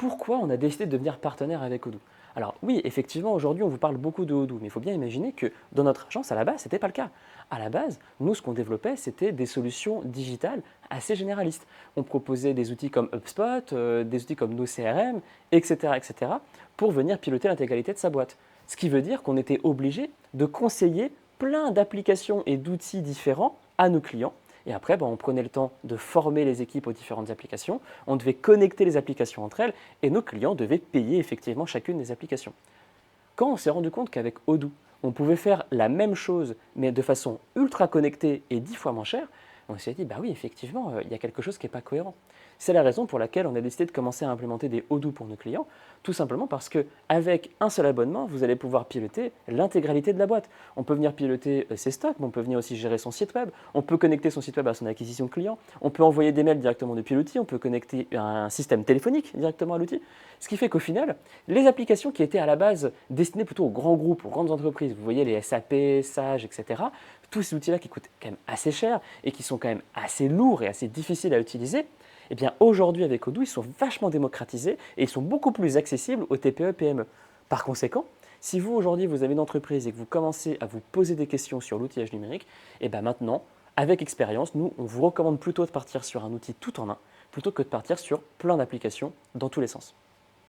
pourquoi on a décidé de devenir partenaire avec Odoo? Alors oui, effectivement, aujourd'hui, on vous parle beaucoup de Odoo, mais il faut bien imaginer que dans notre agence, à la base, ce n'était pas le cas. À la base, nous, ce qu'on développait, c'était des solutions digitales assez généralistes. On proposait des outils comme HubSpot, des outils comme nos CRM, etc., etc., pour venir piloter l'intégralité de sa boîte. Ce qui veut dire qu'on était obligé de conseiller plein d'applications et d'outils différents à nos clients. Et après, on prenait le temps de former les équipes aux différentes applications, on devait connecter les applications entre elles et nos clients devaient payer effectivement chacune des applications. Quand on s'est rendu compte qu'avec Odoo, on pouvait faire la même chose mais de façon ultra connectée et 10 fois moins chère, on s'est dit, bah oui, effectivement, il y a quelque chose qui n'est pas cohérent. C'est la raison pour laquelle on a décidé de commencer à implémenter des Odoo pour nos clients, tout simplement parce qu'avec un seul abonnement, vous allez pouvoir piloter l'intégralité de la boîte. On peut venir piloter ses stocks, mais on peut venir aussi gérer son site web, on peut connecter son site web à son acquisition de clients, on peut envoyer des mails directement depuis l'outil, on peut connecter un système téléphonique directement à l'outil. Ce qui fait qu'au final, les applications qui étaient à la base destinées plutôt aux grands groupes, aux grandes entreprises, vous voyez les SAP, Sage, etc., tous ces outils-là qui coûtent quand même assez cher et qui sont quand même assez lourds et assez difficiles à utiliser, eh bien aujourd'hui avec Odoo, ils sont vachement démocratisés et ils sont beaucoup plus accessibles aux TPE PME. Par conséquent, si vous aujourd'hui vous avez une entreprise et que vous commencez à vous poser des questions sur l'outillage numérique, et bien maintenant, avec expérience, nous on vous recommande plutôt de partir sur un outil tout en un plutôt que de partir sur plein d'applications dans tous les sens.